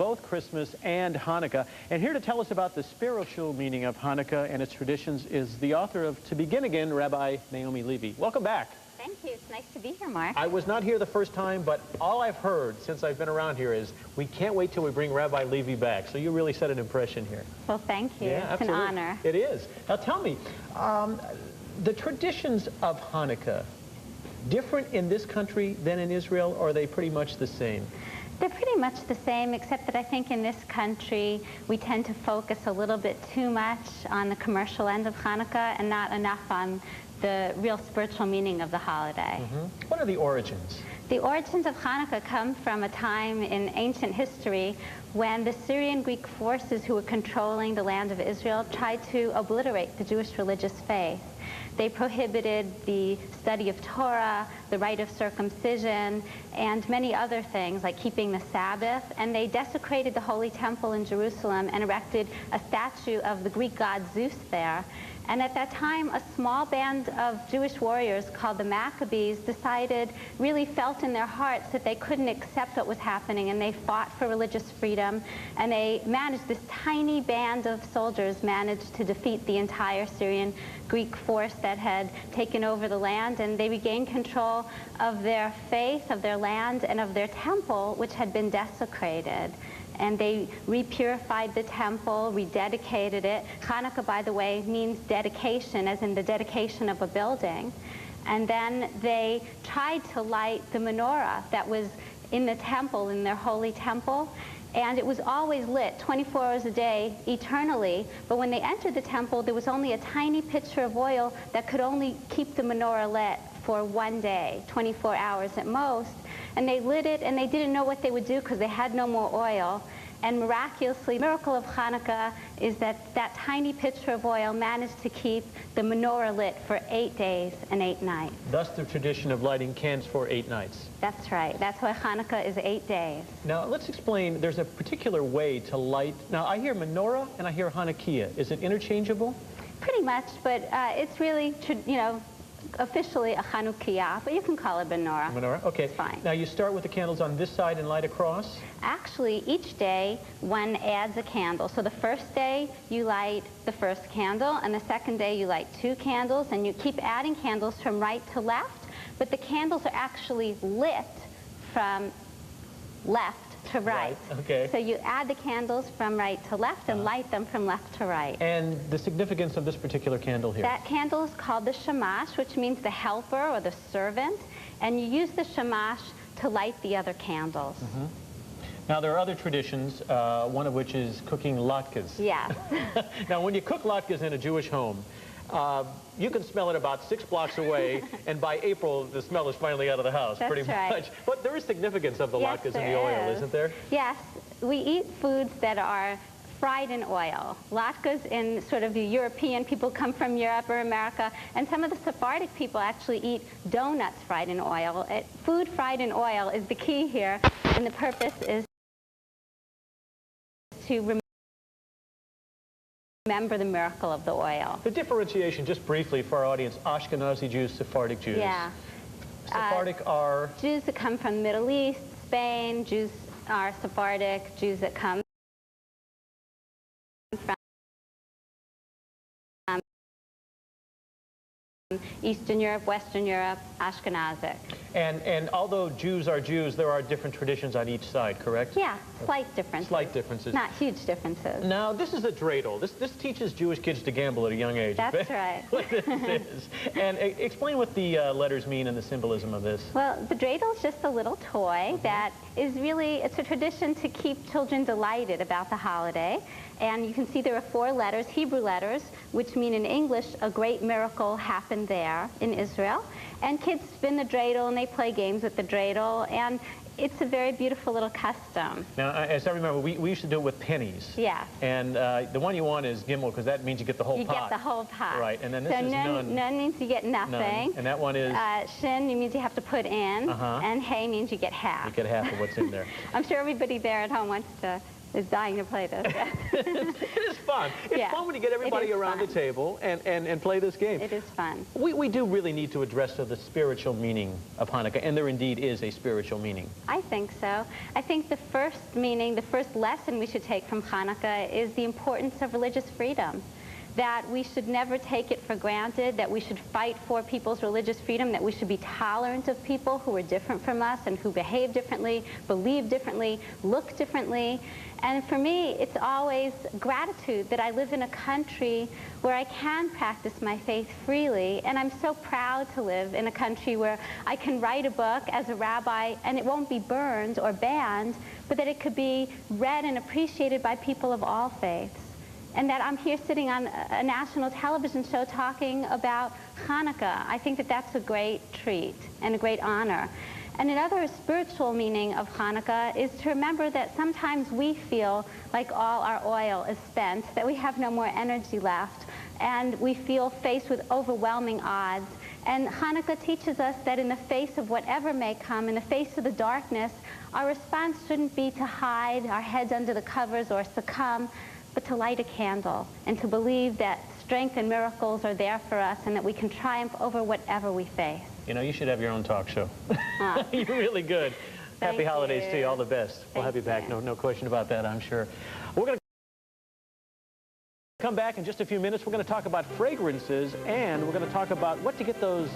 both Christmas and Hanukkah. And here to tell us about the spiritual meaning of Hanukkah and its traditions is the author of To Begin Again, Rabbi Naomi Levy. Welcome back. Thank you. It's nice to be here, Mark. I was not here the first time, but all I've heard since I've been around here is we can't wait till we bring Rabbi Levy back. So you really set an impression here. Well, thank you. Yeah, it's absolutely. an honor. It is. Now tell me, the traditions of Hanukkah, different in this country than in Israel, or are they pretty much the same? They're pretty much the same, except that I think in this country we tend to focus a little bit too much on the commercial end of Hanukkah and not enough on the real spiritual meaning of the holiday. Mm-hmm. What are the origins? The origins of Hanukkah come from a time in ancient history when the Syrian Greek forces who were controlling the land of Israel tried to obliterate the Jewish religious faith. They prohibited the study of Torah, the rite of circumcision, and many other things like keeping the Sabbath, and they desecrated the Holy Temple in Jerusalem and erected a statue of the Greek god Zeus there. And at that time, a small band of Jewish warriors called the Maccabees really felt in their hearts that they couldn't accept what was happening, and they fought for religious freedom, and this tiny band of soldiers managed to defeat the entire Syrian Greek force that had taken over the land, and they regained control of their faith, of their land, and of their temple, which had been desecrated. And they repurified the temple, rededicated it. Chanukah, by the way, means dedication, as in the dedication of a building. And then they tried to light the menorah that was in the temple, in their holy temple. And it was always lit 24 hours a day, eternally. But when they entered the temple, there was only a tiny pitcher of oil that could only keep the menorah lit for one day, 24 hours at most. And they lit it, and they didn't know what they would do because they had no more oil. And miraculously, the miracle of Hanukkah is that that tiny pitcher of oil managed to keep the menorah lit for 8 days and 8 nights. Thus the tradition of lighting candles for 8 nights. That's right. That's why Hanukkah is 8 days. Now, let's explain. There's a particular way to light. Now, I hear menorah and I hear Hanukkah. Is it interchangeable? Pretty much, but it's really, officially a Chanukiah, but you can call it menorah. Menorah, okay. It's fine. Now you start with the candles on this side and light across? Actually, each day one adds a candle. So the first day you light the first candle, and the second day you light 2 candles, and you keep adding candles from right to left, but the candles are actually lit from left to right. Okay. So you add the candles from right to left and light them from left to right. And the significance of this particular candle here? That candle is called the shamash, which means the helper or the servant, and you use the shamash to light the other candles. Mm-hmm. Now there are other traditions, one of which is cooking latkes. Yes. Now when you cook latkes in a Jewish home, you can smell it about 6 blocks away, and by April, the smell is finally out of the house. That's pretty right. much. But there is significance of the latkes in the oil, isn't there? Yes. We eat foods that are fried in oil. Latkes in sort of the European people come from Europe or America, and some of the Sephardic people actually eat donuts fried in oil. Food fried in oil is the key here, and the purpose is to remember the miracle of the oil. The differentiation, just briefly for our audience, Ashkenazi Jews, Sephardic Jews. Yeah. Sephardic are? Jews that come from the Middle East, Spain. Jews are Sephardic. Jews that come from Eastern Europe, Western Europe, Ashkenazic. And although Jews are Jews, there are different traditions on each side, correct? Yeah, slight differences. Slight differences. Not huge differences. Now, this is a dreidel. This teaches Jewish kids to gamble at a young age. That's right. What this is. And explain what the letters mean and the symbolism of this. Well, the dreidel is just a little toy that is really, it's a tradition to keep children delighted about the holiday. And you can see there are 4 letters, Hebrew letters, which mean in English, a great miracle happened there in Israel. And kids spin the dreidel and they play games with the dreidel, and it's a very beautiful little custom. Now, as I remember, we used to do it with pennies. Yeah. And the one you want is gimel, because that means you get the whole pot. You get the whole pot. Right, and then this is nun. Nun means you get nothing. None. And that one is? Shin means you have to put in, and hay means you get half. You get half of what's in there. I'm sure everybody there at home wants to is dying to play this. Yes. It is fun. It's Yeah, fun when you get everybody around the table and play this game. It is fun. We do really need to address the spiritual meaning of Hanukkah, and there indeed is a spiritual meaning. I think so. I think the first meaning, the first lesson we should take from Hanukkah is the importance of religious freedom. That we should never take it for granted, that we should fight for people's religious freedom, that we should be tolerant of people who are different from us and who behave differently, believe differently, look differently. And for me, it's always gratitude that I live in a country where I can practice my faith freely, and I'm so proud to live in a country where I can write a book as a rabbi and it won't be burned or banned, but that it could be read and appreciated by people of all faiths. And that I'm here sitting on a national television show talking about Hanukkah. I think that that's a great treat and a great honor. And another spiritual meaning of Hanukkah is to remember that sometimes we feel like all our oil is spent, that we have no more energy left, and we feel faced with overwhelming odds. And Hanukkah teaches us that in the face of whatever may come, in the face of the darkness, our response shouldn't be to hide our heads under the covers or succumb, but to light a candle and to believe that strength and miracles are there for us and that we can triumph over whatever we face. You know, you should have your own talk show. You're really good. Happy holidays to you. All the best. We'll have you back. No question about that, I'm sure. We're going to come back in just a few minutes. We're going to talk about fragrances, and we're going to talk about what to get those